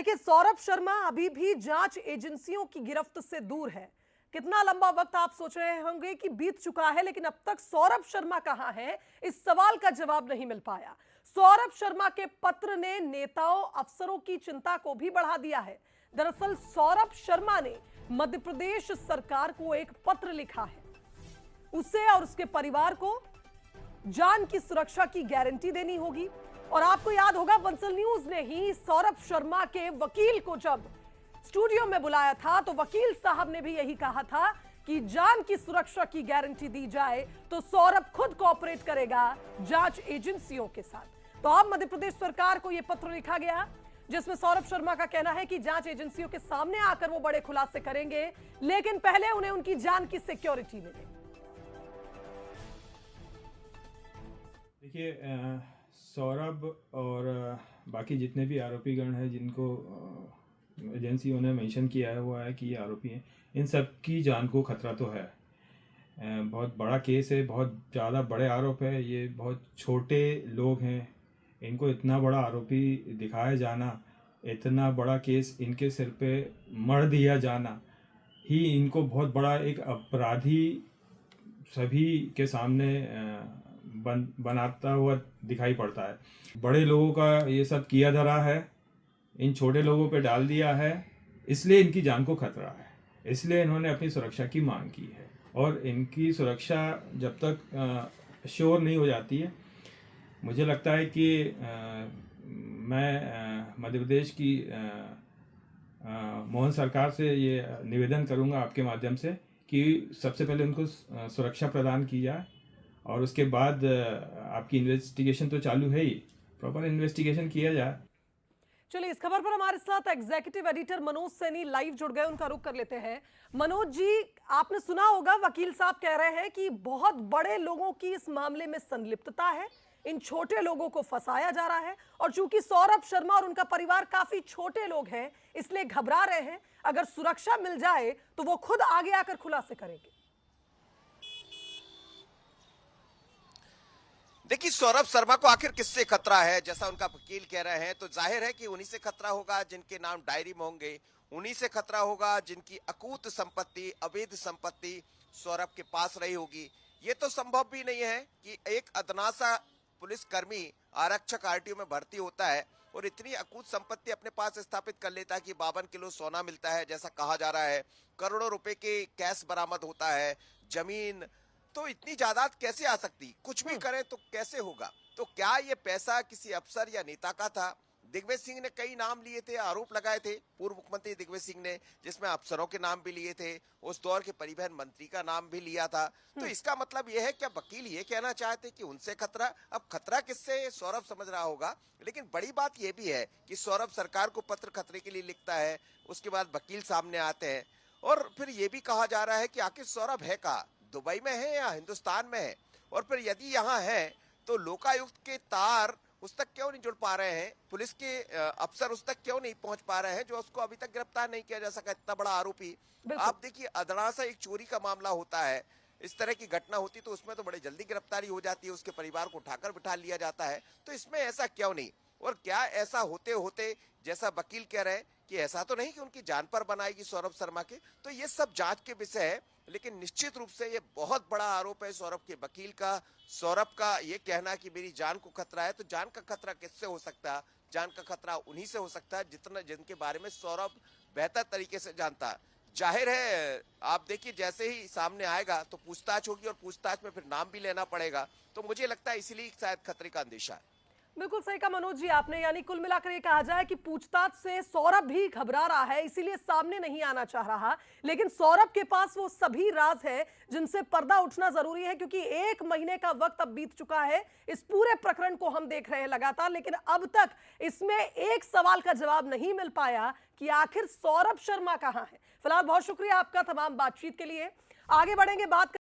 देखिए, सौरभ शर्मा अभी भी जांच एजेंसियों की गिरफ्त से दूर है। कितना लंबा वक्त आप सोच रहे होंगे कि बीत चुका है, लेकिन अब तक सौरभ शर्मा कहां है, इस सवाल का जवाब नहीं मिल पाया। सौरभ शर्मा के पत्र ने नेताओं अफसरों की चिंता को भी बढ़ा दिया है। दरअसल सौरभ शर्मा ने मध्य प्रदेश सरकार को एक पत्र लिखा है। उसे और उसके परिवार को जान की सुरक्षा की गारंटी देनी होगी। और आपको याद होगा, बंसल न्यूज ने ही सौरभ शर्मा के वकील को जब स्टूडियो में बुलाया था तो वकील साहब ने भी यही कहा था कि जान की सुरक्षा की गारंटी दी जाए तो सौरभ खुद कोऑपरेट करेगा जांच एजेंसियों के साथ। तो अब मध्य प्रदेश सरकार को यह पत्र लिखा गया जिसमें सौरभ शर्मा का कहना है कि जांच एजेंसियों के सामने आकर वो बड़े खुलासे करेंगे, लेकिन पहले उन्हें उनकी जान की सिक्योरिटी मिले। देखिए, सौरभ और बाकी जितने भी आरोपीगण हैं जिनको एजेंसियों ने मेंशन किया है वो है कि ये आरोपी हैं, इन सब की जान को खतरा तो है। बहुत बड़ा केस है, बहुत ज़्यादा बड़े आरोप है, ये बहुत छोटे लोग हैं, इनको इतना बड़ा आरोपी दिखाया जाना, इतना बड़ा केस इनके सिर पे मढ़ दिया जाना ही इनको बहुत बड़ा एक अपराधी सभी के सामने बनाता हुआ दिखाई पड़ता है। बड़े लोगों का ये सब किया धरा है, इन छोटे लोगों पे डाल दिया है, इसलिए इनकी जान को खतरा है, इसलिए इन्होंने अपनी सुरक्षा की मांग की है। और इनकी सुरक्षा जब तक श्योर नहीं हो जाती है, मुझे लगता है कि मैं मध्य प्रदेश की मोहन सरकार से ये निवेदन करूंगा आपके माध्यम से कि सबसे पहले उनको सुरक्षा प्रदान की जाए और उसके बाद आपकी इन्वेस्टिगेशन तो चालू है ही, प्रॉपर इन्वेस्टिगेशन किया जाए। चलिए, इस खबर पर हमारे साथ executive editor Manoj Saini live जुड़ गए, उनका रुख कर लेते हैं। मनोज जी, आपने सुना होगा वकील साहब कह रहे हैं कि बहुत बड़े लोगों की इस मामले में संलिप्तता है, इन छोटे लोगों को फंसाया जा रहा है। और चूंकि सौरभ शर्मा और उनका परिवार काफी छोटे लोग हैं, इसलिए घबरा रहे हैं। अगर सुरक्षा मिल जाए तो वो खुद आगे आकर खुलासे करेंगे। देखिए, सौरभ शर्मा को आखिर किससे खतरा है, जैसा उनका वकील कह रहे हैं, तो जाहिर है कि उन्हीं से खतरा होगा जिनके नाम डायरी में होंगे, उन्हीं से खतरा होगा जिनकी अकूत संपत्ति, अवैध संपत्ति सौरभ के पास रही होगी। ये तो संभव भी नहीं है कि एक अदना सा पुलिसकर्मी आरक्षक आरटीओ में भर्ती होता है और इतनी अकूत संपत्ति अपने पास स्थापित कर लेता है कि 52 किलो सोना मिलता है जैसा कहा जा रहा है, करोड़ों रुपए के कैश बरामद होता है, जमीन। तो इतनी जायदाद कैसे आ सकती, कुछ भी करें तो कैसे होगा। तो क्या ये पैसा किसी अफसर या नेता का था? दिग्विजय सिंह ने कई नाम लिए थे, आरोप लगाए थे पूर्व मुख्यमंत्री दिग्विजय सिंह ने, जिसमें अफसरों के नाम भी लिए थे, उस दौर के परिवहन मंत्री का नाम भी लिया था। तो इसका मतलब यह है, क्या वकील ये कहना चाहते कि उनसे खतरा? अब खतरा किससे सौरभ समझ रहा होगा, लेकिन बड़ी बात यह भी है कि सौरभ सरकार को पत्र खतरे के लिए लिखता है, उसके बाद वकील सामने आते हैं और फिर ये भी कहा जा रहा है कि आखिर सौरभ है कहाँ, दुबई में है या हिंदुस्तान में है। और फिर यदि यहाँ है तो लोकायुक्त के तार उस तक क्यों नहीं जुड़ पा रहे हैं, पुलिस के अफसर उस तक क्यों नहीं पहुंच पा रहे हैं जो उसको अभी तक गिरफ्तार नहीं किया जा सका, इतना बड़ा आरोपी। आप देखिए, अदना सा एक चोरी का मामला होता है, इस तरह की घटना होती तो उसमें तो बड़ी जल्दी गिरफ्तारी हो जाती है, उसके परिवार को उठाकर बिठा लिया जाता है। तो इसमें ऐसा क्यों नहीं? और क्या ऐसा होते होते, जैसा वकील कह रहे हैं कि ऐसा तो नहीं कि उनकी जान पर बनाएगी सौरभ शर्मा के, तो ये सब जांच के विषय है। लेकिन निश्चित रूप से ये बहुत बड़ा आरोप है सौरभ के वकील का। सौरभ का ये कहना कि मेरी जान को खतरा है, तो जान का खतरा किससे हो सकता है? जान का खतरा उन्हीं से हो सकता है जिनके बारे में सौरभ बेहतर तरीके से जानता है। जाहिर है, आप देखिए, जैसे ही सामने आएगा तो पूछताछ होगी और पूछताछ में फिर नाम भी लेना पड़ेगा। तो मुझे लगता है इसीलिए शायद खतरे का अंदेशा है। बिल्कुल सही कहा मनोज जी आपने, यानी कुल मिलाकर ये कहा जाए कि पूछताछ से सौरभ भी घबरा रहा है, इसीलिए सामने नहीं आना चाह रहा। लेकिन सौरभ के पास वो सभी राज है जिनसे पर्दा उठना जरूरी है, क्योंकि 1 महीने का वक्त अब बीत चुका है। इस पूरे प्रकरण को हम देख रहे हैं लगातार, लेकिन अब तक इसमें एक सवाल का जवाब नहीं मिल पाया कि आखिर सौरभ शर्मा कहां है। फिलहाल बहुत शुक्रिया आपका तमाम बातचीत के लिए। आगे बढ़ेंगे, बात